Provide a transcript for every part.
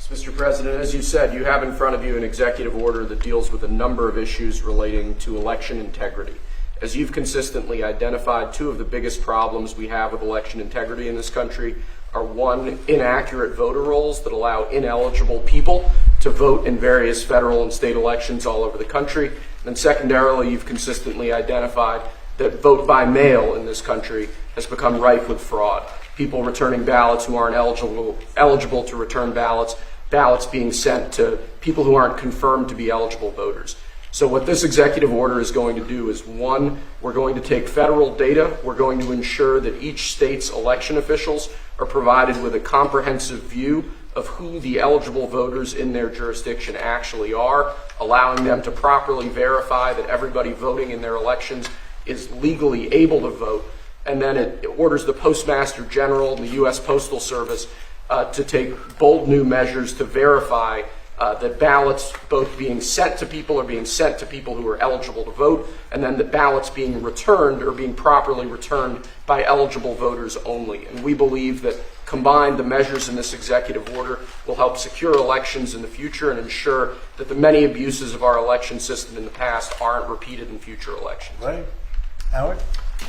Mr. President, as you said, you have in front of you an executive order that deals with a number of issues relating to election integrity. As you've consistently identified, two of the biggest problems we have with election integrity in this country are, one, inaccurate voter rolls that allow ineligible people to vote in various federal and state elections all over the country. And secondarily, you've consistently identified that vote by mail in this country has become rife with fraud. People returning ballots who aren't eligible to return ballots, ballots being sent to people who aren't confirmed to be eligible voters. So what this executive order is going to do is, one, we're going to take federal data. We're going to ensure that each state's election officials are provided with a comprehensive view of who the eligible voters in their jurisdiction actually are, allowing them to properly verify that everybody voting in their elections is legally able to vote. And then it orders the Postmaster General and the U.S. Postal Service to take bold new measures to verify that ballots both being sent to people are being sent to people who are eligible to vote, and then the ballots being returned or being properly returned by eligible voters only. And we believe that combined, the measures in this executive order will help secure elections in the future and ensure that the many abuses of our election system in the past aren't repeated in future elections. Right. Howard?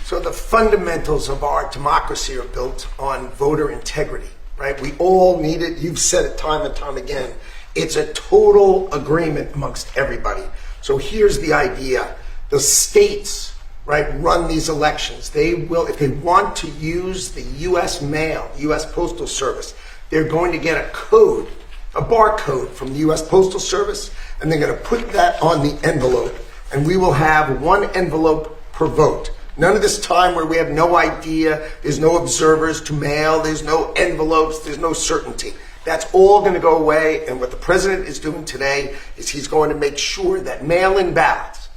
So the fundamentals of our democracy are built on voter integrity, right? We all need it. You've said it time and time again. It's a total agreement amongst everybody. So here's the idea. The states, right, run these elections. They will, if they want to use the U.S. mail, U.S. Postal Service, they're going to get a code, a barcode from the U.S. Postal Service, and they're going to put that on the envelope, and we will have one envelope per vote. None of this time where we have no idea, there's no observers to mail, there's no envelopes, there's no certainty. That's all going to go away, and what the president is doing today is he's going to make sure that mail-in ballots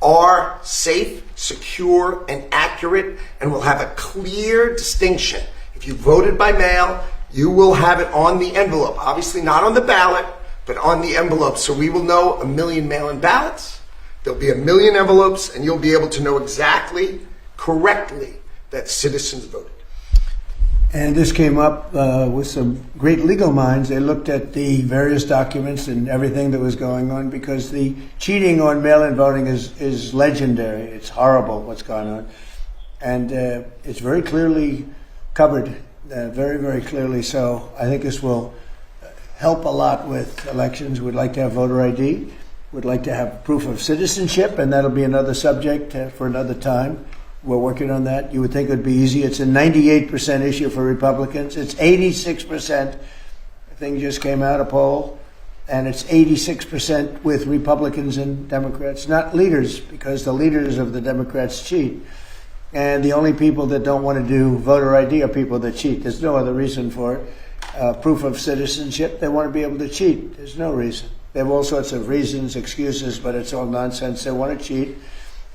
are safe, secure, and accurate, and will have a clear distinction. If you voted by mail, you will have it on the envelope. Obviously not on the ballot, but on the envelope. So we will know 1 million mail-in ballots. There'll be 1 million envelopes, and you'll be able to know exactly, correctly, that citizens voted. And this came up with some great legal minds. They looked at the various documents and everything that was going on, because the cheating on mail-in voting is legendary. It's horrible what's going on. And it's very clearly covered, very, very clearly so. I think this will help a lot with elections. We'd like to have voter ID. We'd like to have proof of citizenship, and that'll be another subject for another time. We're working on that. You would think it would be easy. It's a 98% issue for Republicans. It's 86%. The thing just came out, a poll, and it's 86% with Republicans and Democrats, not leaders, because the leaders of the Democrats cheat. And the only people that don't want to do voter ID are people that cheat. There's no other reason for it. Proof of citizenship, they want to be able to cheat. There's no reason. They have all sorts of reasons, excuses, but it's all nonsense. They want to cheat.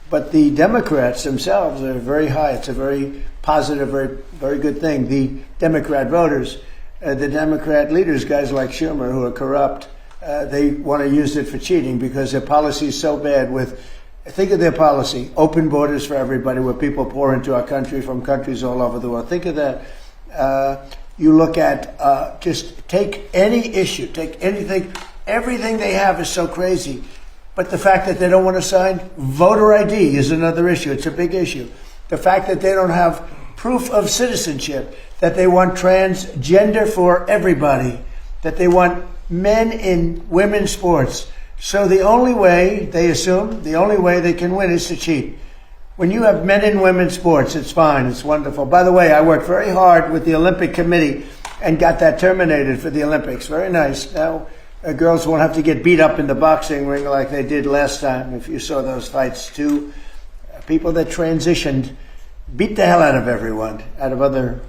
But the Democrats themselves are very high. It's a very positive, very, very good thing. The Democrat voters, the Democrat leaders, guys like Schumer, who are corrupt, they want to use it for cheating because their policy is so bad. Think of their policy, open borders for everybody, where people pour into our country from countries all over the world. Think of that. You look at, just take any issue, take anything, everything they have is so crazy. But the fact that they don't want to sign voter ID is another issue. It's a big issue. The fact that they don't have proof of citizenship, that they want transgender for everybody, that they want men in women's sports. So the only way, they assume, the only way they can win is to cheat. When you have men in women's sports, it's fine, it's wonderful. By the way, I worked very hard with the Olympic Committee and got that terminated for the Olympics. Very nice. Now, girls won't have to get beat up in the boxing ring like they did last time. If you saw those fights, two people that transitioned beat the hell out of everyone, out of other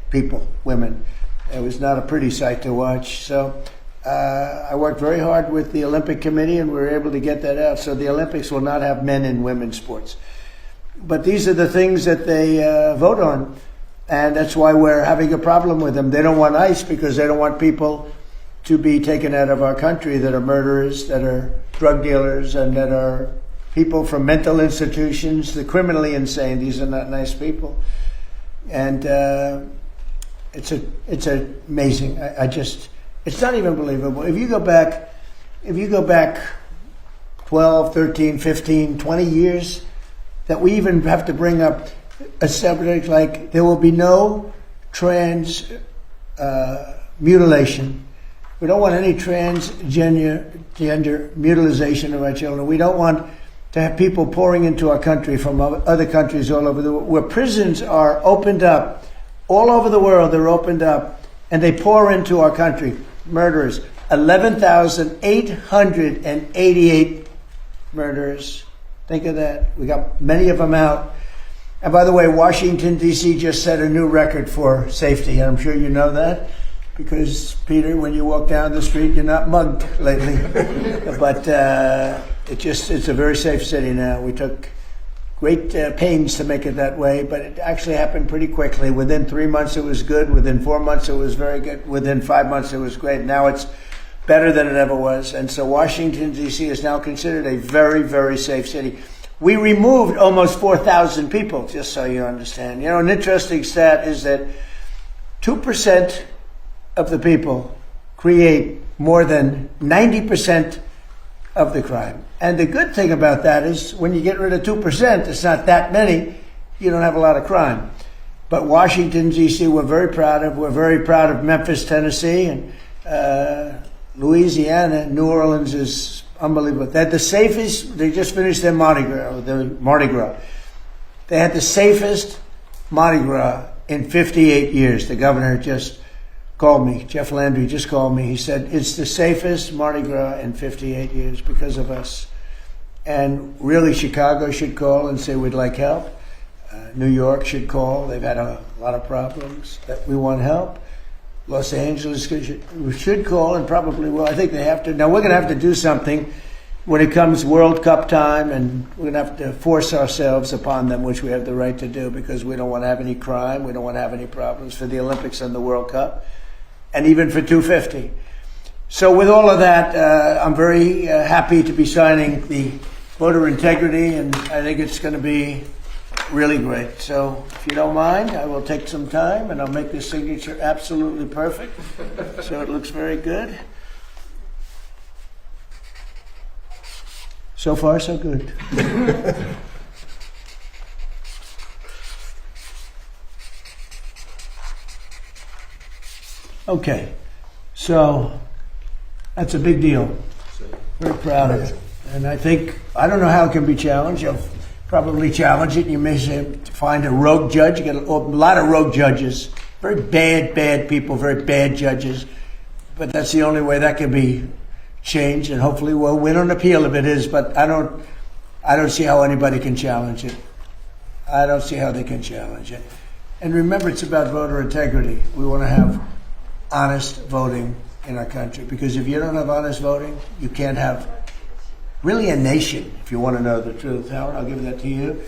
people, women. It was not a pretty sight to watch. So I worked very hard with the Olympic Committee, and we were able to get that out. So the Olympics will not have men in women's sports. But these are the things that they vote on, and that's why we're having a problem with them. They don't want ICE because they don't want people to be taken out of our country that are murderers, that are drug dealers, and that are people from mental institutions, the criminally insane. These are not nice people. And it's amazing. It's not even believable. If you go back 12, 13, 15, 20 years, that we even have to bring up a subject like there will be no trans mutilation. We don't want any transgender mutilization of our children. We don't want to have people pouring into our country from other countries all over the world, where prisons are opened up. All over the world, they're opened up, and they pour into our country. Murderers. 11,888 murderers. Think of that. We got many of them out. And by the way, Washington, D.C. just set a new record for safety. I'm sure you know that, because, Peter, when you walk down the street, you're not mugged lately. But it's a very safe city now. We took great pains to make it that way, but it actually happened pretty quickly. Within 3 months, it was good. Within 4 months, it was very good. Within 5 months, it was great. Now it's better than it ever was. And so Washington, D.C. is now considered a very, very safe city. We removed almost 4,000 people, just so you understand. You know, an interesting stat is that 2% of the people create more than 90% of the crime. And the good thing about that is when you get rid of 2%, it's not that many, you don't have a lot of crime. But Washington, D.C., we're very proud of. We're very proud of Memphis, Tennessee, and Louisiana. New Orleans is unbelievable. They had the safest, they just finished their Mardi Gras. They had the safest Mardi Gras in 58 years. The governor just called me. Jeff Landry just called me. He said, it's the safest Mardi Gras in 58 years because of us. And really, Chicago should call and say we'd like help. New York should call. They've had a lot of problems that we want help. Los Angeles should call and probably will. I think they have to. Now, we're going to have to do something when it comes World Cup time, and we're going to have to force ourselves upon them, which we have the right to do, because we don't want to have any crime. We don't want to have any problems for the Olympics and the World Cup, and even for 250. So with all of that, I'm very happy to be signing the voter integrity, and I think it's going to be really great. So if you don't mind, I will take some time and I'll make this signature absolutely perfect. So it looks very good. So far, so good. Okay, so that's a big deal. Very proud of it. And I don't know how it can be challenged. You'll probably challenge it. You may find a rogue judge. You get a lot of rogue judges. Very bad people, very bad judges. But that's the only way that can be changed. And hopefully we'll win on appeal if it is. But I don't see how anybody can challenge it. I don't see how they can challenge it. And remember, it's about voter integrity. We want to have honest voting in our country. Because if you don't have honest voting, you can't have really a nation, if you want to know the truth. Howard, I'll give that to you.